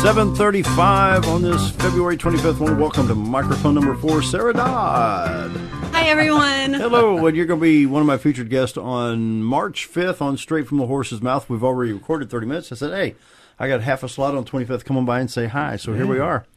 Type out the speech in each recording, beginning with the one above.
7:35 on this February 25th one. Welcome to microphone number 4, Sara Dodd. Hi, everyone. Hello, and you're going to be one of my featured guests on March 5th on Straight from the Horse's Mouth. We've already recorded 30 minutes. I said, hey, I got half a slot on 25th. Come on by and say hi. So here we are.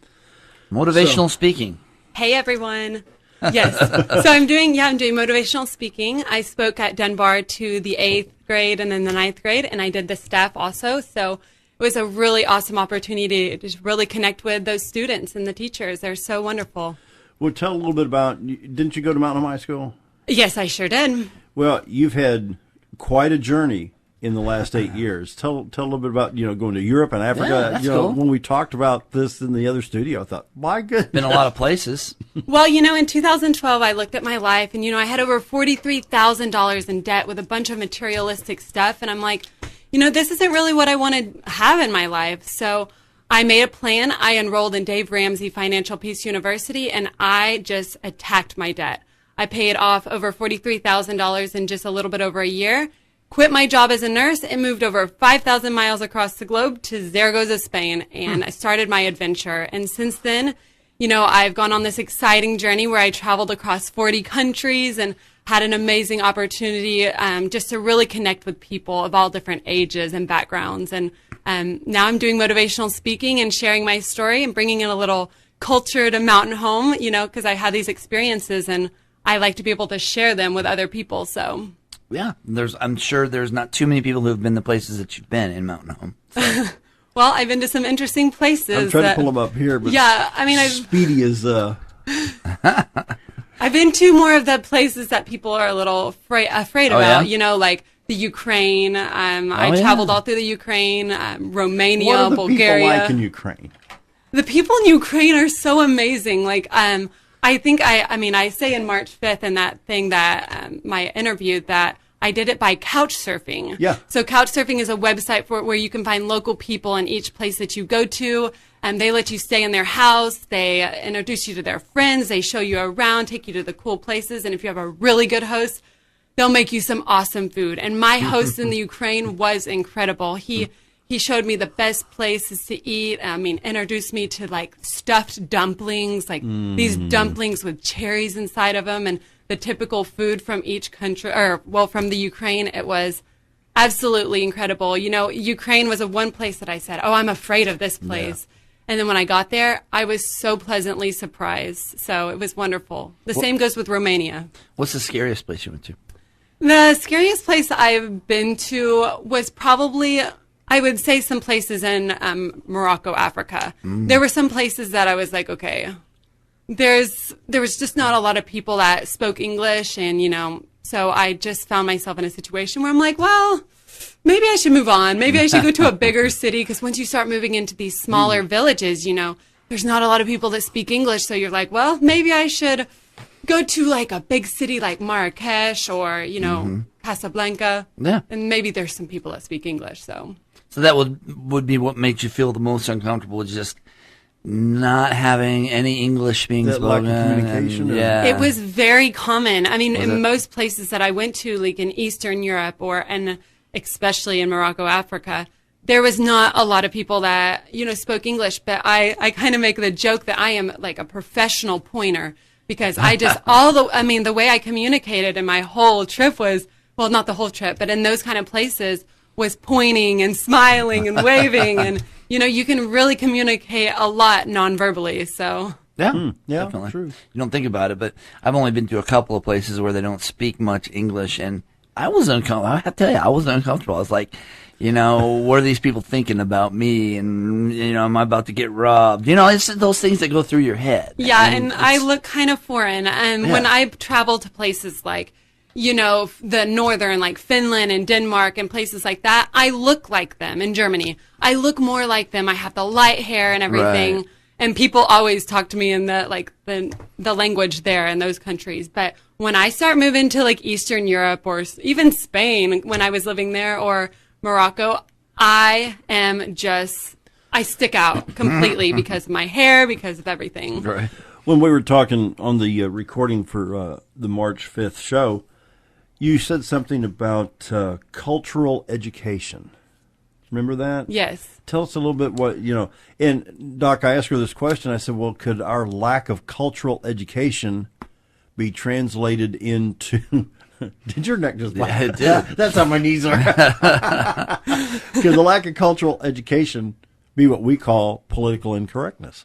Motivational speaking. Hey, everyone. Yes. So I'm doing motivational speaking. I spoke at Dunbar to the 8th grade and then the 9th grade, and I did the staff also. So it was a really awesome opportunity to just really connect with those students and the teachers. They're so wonderful. Well, tell a little bit about, didn't you go to Mountain High School? Yes, I sure did. Well, you've had quite a journey in the last 8 years. Tell a little bit about, going to Europe and Africa. Yeah, that's cool. When we talked about this in the other studio, I thought, my goodness. Been a lot of places. Well, in 2012, I looked at my life, and, I had over $43,000 in debt with a bunch of materialistic stuff, and I'm like, this isn't really what I want to have in my life. So I made a plan. I enrolled in Dave Ramsey Financial Peace University, and I just attacked my debt. I paid off over $43,000 in just a little bit over a year, quit my job as a nurse, and moved over 5,000 miles across the globe to Zaragoza, Spain, and I started my adventure. And since then, I've gone on this exciting journey where I traveled across 40 countries and had an amazing opportunity just to really connect with people of all different ages and backgrounds. And now I'm doing motivational speaking and sharing my story and bringing in a little culture to Mountain Home, because I had these experiences and I like to be able to share them with other people. So yeah, I'm sure there's not too many people who have been the places that you've been in Mountain Home. So. Well, I've been to some interesting places. I'm trying to pull them up here, but Speedy is... I've been to more of the places that people are a little afraid about, yeah? Like the Ukraine. I traveled all through the Ukraine, Romania, Bulgaria. What are the people like in Ukraine? The people in Ukraine are so amazing. Like, I think I say in March 5th in that thing that my interview that I did it by couch surfing. Yeah. So couch surfing is a website where you can find local people in each place that you go to. And they let you stay in their house. They introduce you to their friends. They show you around, take you to the cool places. And if you have a really good host, they'll make you some awesome food. And my host in the Ukraine was incredible. He showed me the best places to eat. Introduced me to like stuffed dumplings, like these dumplings with cherries inside of them, and the typical food from each country, from the Ukraine. It was absolutely incredible. Ukraine was one place that I said, oh, I'm afraid of this place. Yeah. And then when I got there, I was so pleasantly surprised. So it was wonderful. The same goes with Romania. What's the scariest place you went to? The scariest place I've been to was probably, I would say, some places in Morocco, Africa. There were some places that I was like, okay, there was just not a lot of people that spoke English. And, so I just found myself in a situation where I'm like, well, maybe I should move on. Maybe I should go to a bigger city, because once you start moving into these smaller villages, there's not a lot of people that speak English. So you're like, well, maybe I should go to like a big city like Marrakesh or, Casablanca. Yeah. And maybe there's some people that speak English. So that would be what made you feel the most uncomfortable, just not having any English being spoken. Lack of communication. Yeah. It was very common. In most places that I went to, like in Eastern Europe and especially in Morocco, Africa, there was not a lot of people that, spoke English. But I kind of make the joke that I am like a professional pointer, because I just, the way I communicated in my whole trip was, well, not the whole trip, but in those kind of places was pointing and smiling and waving. And, you can really communicate a lot non-verbally. So. Yeah, yeah, definitely. True. You don't think about it, but I've only been to a couple of places where they don't speak much English, and I was uncomfortable. I have to tell you, I was uncomfortable. I was like, what are these people thinking about me? And, am I about to get robbed? It's those things that go through your head. Yeah, and I look kind of foreign. And when I travel to places like, the northern, like Finland and Denmark and places like that, I look like them. In Germany, I look more like them. I have the light hair and everything. Right. And people always talk to me in the language there in those countries. But when I start moving to like Eastern Europe or even Spain, when I was living there, or Morocco, I stick out completely because of my hair, because of everything. Right. When we were talking on the recording for the March 5th show, you said something about cultural education. Remember that? Yes. Tell us a little bit what, and Doc, I asked her this question. I said, well, could our lack of cultural education be translated into, did your neck just Yeah, it did. That's how my knees are. Could the lack of cultural education be what we call political incorrectness?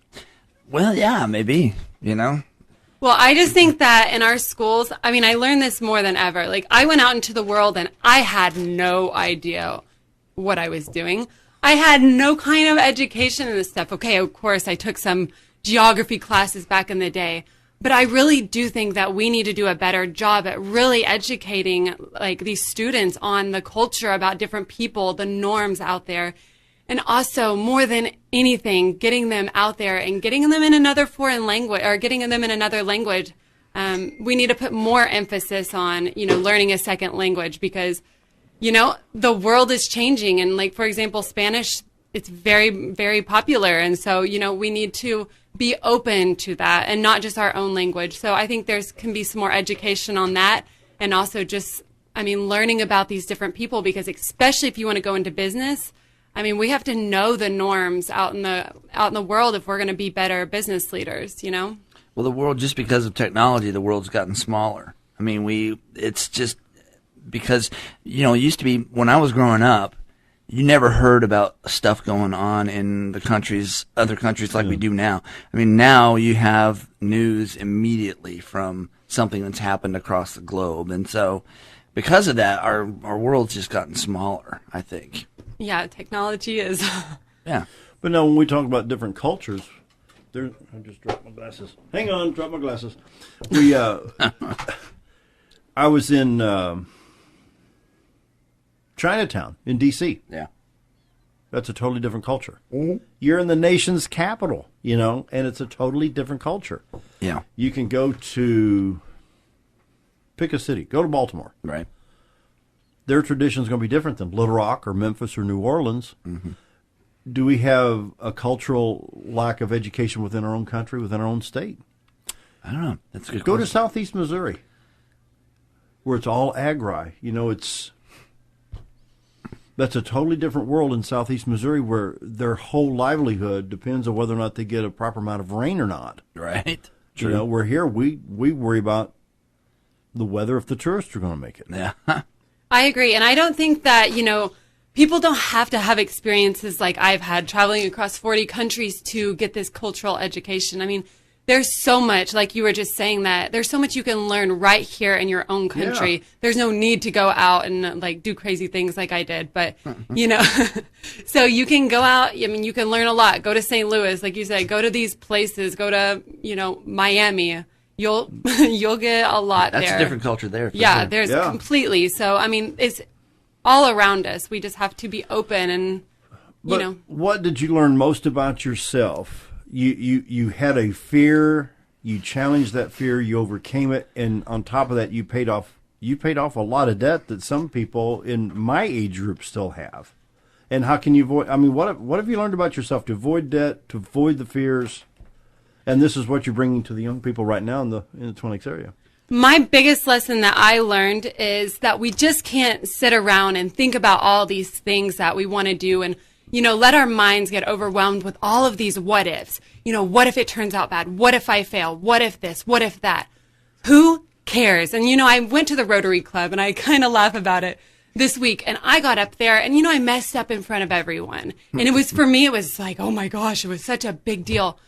Well, yeah, maybe, Well, I just think that in our schools, I mean, I learned this more than ever. Like, I went out into the world and I had no idea what I was doing. I had no kind of education in this stuff. Okay, of course, I took some geography classes back in the day, but I really do think that we need to do a better job at really educating, like, these students on the culture, about different people, the norms out there. And also, more than anything, getting them out there and getting them in another foreign language, or getting them in another language. We need to put more emphasis on, learning a second language, because, the world is changing. And, like, for example, Spanish, it's very, very popular. And so, we need to be open to that and not just our own language. So I think can be some more education on that. And also just, learning about these different people, because especially if you want to go into business, we have to know the norms out in the world if we're going to be better business leaders, Well, the world, just because of technology, the world's gotten smaller. It's just because, it used to be, when I was growing up, you never heard about stuff going on in other countries like we do now. Now you have news immediately from something that's happened across the globe. And so because of that, our world's just gotten smaller, I think. Yeah, technology is. Yeah. But no, when we talk about different cultures, I just dropped my glasses. Hang on, drop my glasses. I was in Chinatown in D.C. Yeah. That's a totally different culture. Mm-hmm. You're in the nation's capital, and it's a totally different culture. Yeah. You can go to, pick a city, go to Baltimore. Right. Their tradition is going to be different than Little Rock or Memphis or New Orleans. Mm-hmm. Do we have a cultural lack of education within our own country, within our own state? I don't know. That's a good Go question. to Southeast Missouri, where it's all agri. That's a totally different world in Southeast Missouri, where their whole livelihood depends on whether or not they get a proper amount of rain or not. Right. True. Where here we worry about the weather, if the tourists are going to make it. Yeah. I agree. And I don't think that, people don't have to have experiences like I've had traveling across 40 countries to get this cultural education. There's so much, like you were just saying, that there's so much you can learn right here in your own country. Yeah. There's no need to go out and do crazy things like I did. But, so you can go out. You can learn a lot. Go to St. Louis, like you said, go to these places, go to, Miami. You'll get a lot there. That's a different culture there. Yeah, sure. there's completely. So, it's all around us. We just have to be open and, What did you learn most about yourself? You had a fear, you challenged that fear, you overcame it, and on top of that, you paid off a lot of debt that some people in my age group still have. And how can you avoid? What have you learned about yourself to avoid debt, to avoid the fears? And this is what you're bringing to the young people right now in the Twin Lakes area. My biggest lesson that I learned is that we just can't sit around and think about all these things that we want to do and, let our minds get overwhelmed with all of these what ifs. What if it turns out bad? What if I fail? What if this? What if that? Who cares? And, I went to the Rotary Club and I kind of laugh about it this week. And I got up there and, I messed up in front of everyone. And it was, for me, it was like, oh my gosh, it was such a big deal.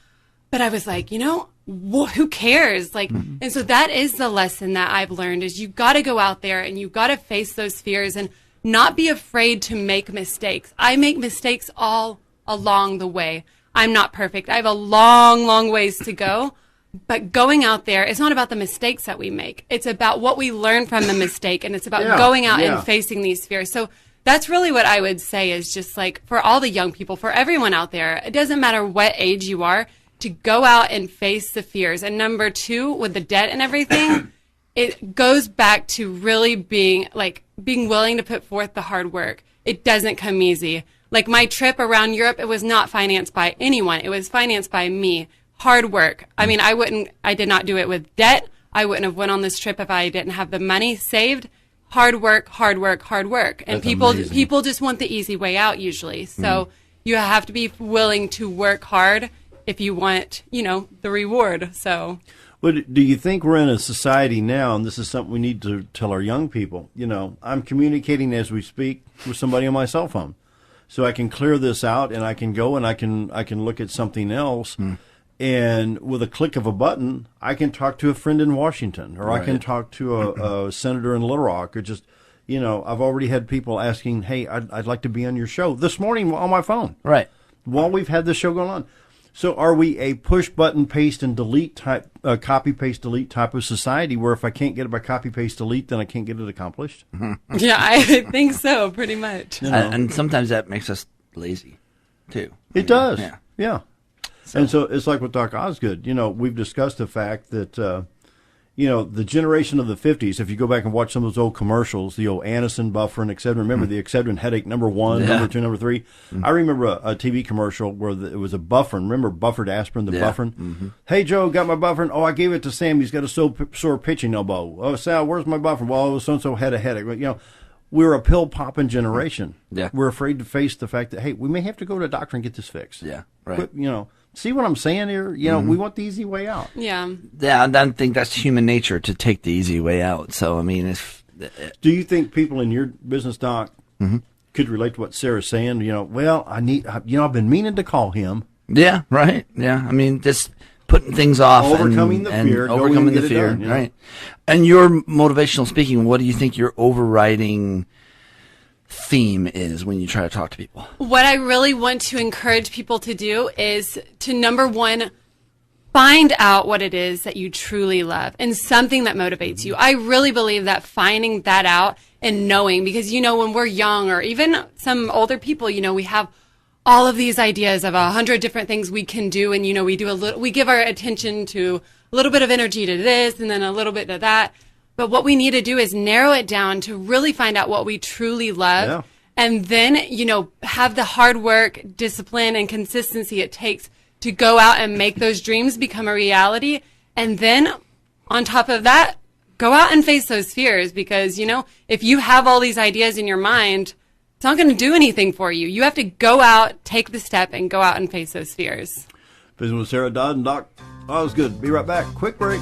But I was like, who cares? And so that is the lesson that I've learned, is you got to go out there and you got to face those fears and not be afraid to make mistakes. I make mistakes all along the way. I'm not perfect. I have a long, long ways to go. But going out there, it's not about the mistakes that we make. It's about what we learn from the mistake, and it's about going out and facing these fears. So that's really what I would say, is just for all the young people, for everyone out there, it doesn't matter what age you are, to go out and face the fears. And number two, with the debt and everything, it goes back to really being willing to put forth the hard work. It doesn't come easy. My trip around Europe, it was not financed by anyone. It was financed by me. Hard work. I did not do it with debt. I wouldn't have went on this trip if I didn't have the money saved. hard work, hard work, hard work. And That's amazing. people just want the easy way out usually. So you have to be willing to work hard if you want, the reward. So. But do you think we're in a society now, and this is something we need to tell our young people, I'm communicating as we speak with somebody on my cell phone. So I can clear this out and I can go and I can look at something else. And with a click of a button, I can talk to a friend in Washington, or I can talk to a senator in Little Rock, or just, I've already had people asking, hey, I'd like to be on your show this morning on my phone. Right. While we've had this show going on. So are we a push button, paste and delete type, copy, paste, delete type of society where if I can't get it by copy, paste, delete, then I can't get it accomplished? Yeah, I think so, pretty much. And sometimes that makes us lazy, too. It does. Yeah. And so it's like with Doc Osgood. We've discussed the fact that, the generation of the 50s, if you go back and watch some of those old commercials, the old Anacin, Bufferin, Excedrin, remember the Excedrin headache number 1, number 2, number 3? I remember a TV commercial where it was a Bufferin. Remember buffered aspirin, the Bufferin? Hey, Joe, got my Bufferin? Oh, I gave it to Sam. He's got a sore pitching elbow. Oh, Sal, where's my Bufferin? Well, so-and-so had a headache. We're a pill-popping generation. Yeah. We're afraid to face the fact that, hey, we may have to go to a doctor and get this fixed. Yeah, right. Quit, see what I'm saying here? We want the easy way out. Yeah. Yeah, I think that's human nature to take the easy way out. So, I mean, Do you think people in your business, Doc, could relate to what Sarah's saying? Well, I've been meaning to call him. Yeah, right. Yeah, I mean, just putting things off. Overcoming the fear. Overcoming the fear, done, right. And your motivational speaking, what do you think your overriding theme is when you try to talk to people? What I really want to encourage people to do is to, number one, find out what it is that you truly love and something that motivates you. I really believe that finding that out and knowing, because, when we're young or even some older people, we have all of these ideas of 100 different things we can do. And, we give our attention to a little bit of energy to this and then a little bit to that. But what we need to do is narrow it down to really find out what we truly love. Yeah. And then, have the hard work, discipline, and consistency it takes to go out and make those dreams become a reality. And then on top of that, go out and face those fears because, if you have all these ideas in your mind, it's not going to do anything for you. You have to go out, take the step, and go out and face those fears. Visiting with Sarah, Dodd, and Doc Osgood. Be right back. Quick break.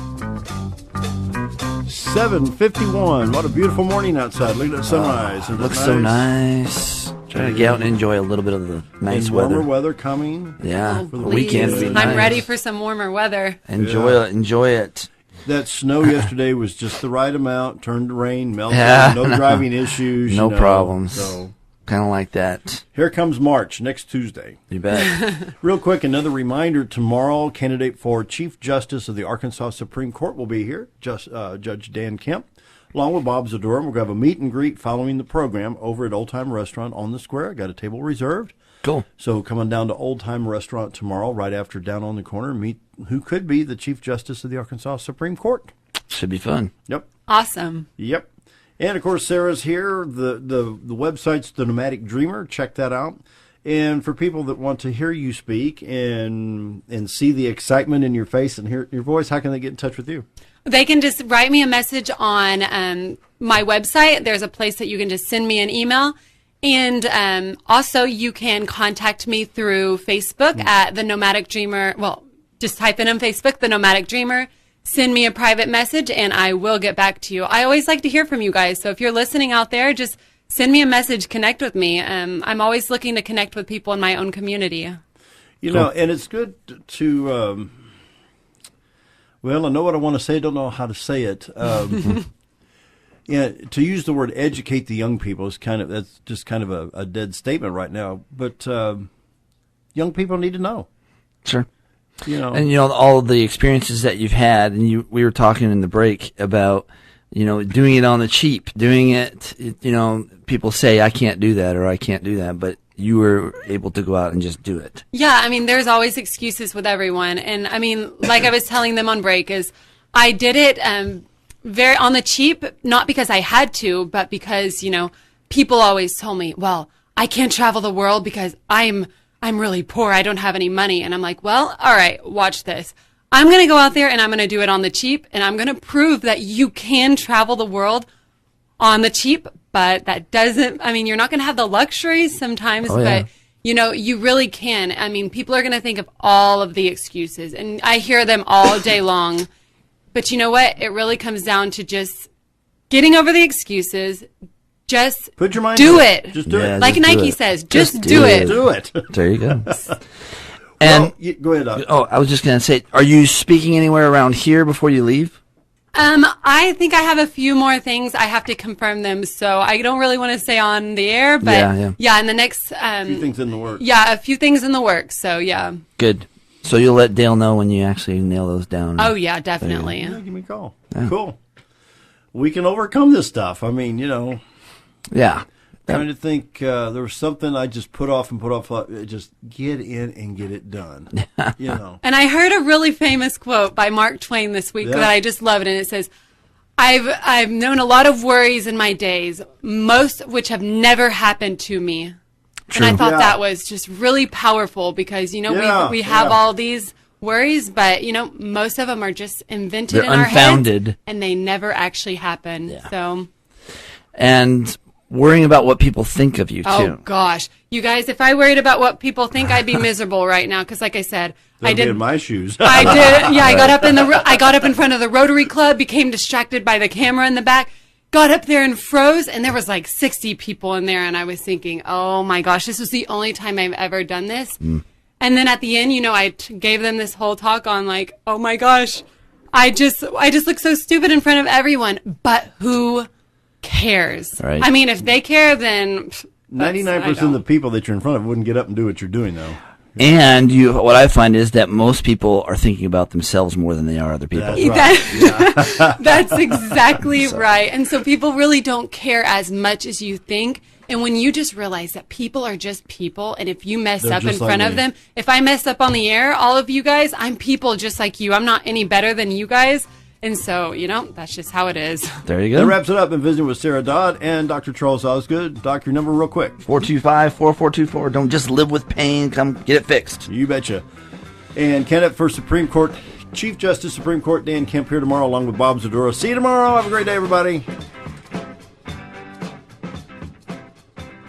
7:51. What a beautiful morning outside. Look at that sunrise. Looks so nice. Trying to get out and enjoy a little bit of the nice weather. Warmer weather coming. Yeah, Oh, for the please. weekend. Would be nice. I'm ready for some warmer weather. Enjoy it. That snow yesterday was just the right amount. Turned to rain, melted. Yeah, no driving issues. No problems. So kind of like that. Here comes March, next Tuesday. You bet. Real quick, another reminder. Tomorrow, candidate for Chief Justice of the Arkansas Supreme Court will be here, Judge Dan Kemp, along with Bob Zadora. We're going to have a meet and greet following the program over at Old Time Restaurant on the Square. Got a table reserved. Cool. So come on down to Old Time Restaurant tomorrow, right after Down on the Corner, meet who could be the Chief Justice of the Arkansas Supreme Court. Should be fun. Yep. Awesome. Yep. And, of course, Sarah's here. The website's The Nomadic Dreamer. Check that out. And for people that want to hear you speak and see the excitement in your face and hear your voice, how can they get in touch with you? They can just write me a message on my website. There's a place that you can just send me an email. And also you can contact me through Facebook at The Nomadic Dreamer. Well, just type in on Facebook, The Nomadic Dreamer. Send me a private message and I will get back to you. I always like to hear from you guys. So if you're listening out there, just send me a message, connect with me. I'm always looking to connect with people in my own community. You know, and it's good to, well, I know what I want to say, don't know how to say it. Yeah, to use the word educate the young people is that's just kind of a dead statement right now. But young people need to know. Sure. And all the experiences that you've had, and we were talking in the break about, doing it on the cheap, doing it, people say, I can't do that or I can't do that, but you were able to go out and just do it. Yeah, there's always excuses with everyone. And like I was telling them on break is I did it very on the cheap, not because I had to, but because, people always told me, well, I can't travel the world because I'm really poor. I don't have any money. And I'm like, well, all right, watch this. I'm going to go out there and I'm going to do it on the cheap. And I'm going to prove that you can travel the world on the cheap, but that doesn't, I mean, you're not going to have the luxuries sometimes, but you know, you really can. I mean, people are going to think of all of the excuses, and I hear them all day long. But you know what? It really comes down to just getting over the excuses. Just put your mind do it. Just do it. Like Nike says, just do it. Do it. There you go. And go ahead, Doc. Oh, I was just going to say, are you speaking anywhere around here before you leave? I think I have a few more things. I have to confirm them, so I don't really want to say on the air. But yeah, in the next a few things in the works. Yeah, a few things in the works. So yeah. Good. So you'll let Dale know when you actually nail those down. Oh yeah, definitely. Yeah, give me a call. Yeah. Cool. We can overcome this stuff. I mean, you know. Yeah. Trying to think, there was something I just put off. Just get in and get it done. You know. And I heard a really famous quote by Mark Twain this week that I just loved, and it says, "I've known a lot of worries in my days, most which have never happened to me." True. And I thought that was just really powerful because you know we have all these worries, but you know most of them are just invented in our heads, and they never actually happen. Yeah. So. And worrying about what people think of you, too. Oh, gosh. You guys, if I worried about what people think, I'd be miserable right now. Because like I said, I did. Be in my shoes. I did. Yeah, I got up in front of the Rotary Club, became distracted by the camera in the back, got up there and froze. And there was like 60 people in there. And I was thinking, oh, my gosh, this was the only time I've ever done this. And then at the end, you know, I gave them this whole talk on like, oh, my gosh, I just look so stupid in front of everyone. But who cares? Right. I mean, if they care, then 99% of the people that you're in front of wouldn't get up and do what you're doing, though. And what I find is that most people are thinking about themselves more than they are other people. That's right. That's exactly right. And so people really don't care as much as you think. And when you just realize that people are just people, and if you mess up in front of them, if I mess up on the air, all of you guys, I'm people just like you. I'm not any better than you guys. And so, you know, that's just how it is. There you go. That wraps it up. Been visiting with Sara Dodd and Dr. Charles Osgood. Doc, your number real quick. 425-4424. Don't just live with pain. Come get it fixed. You betcha. And candidate for Supreme Court, Chief Justice Supreme Court Dan Kemp here tomorrow along with Bob Zadora. See you tomorrow. Have a great day, everybody.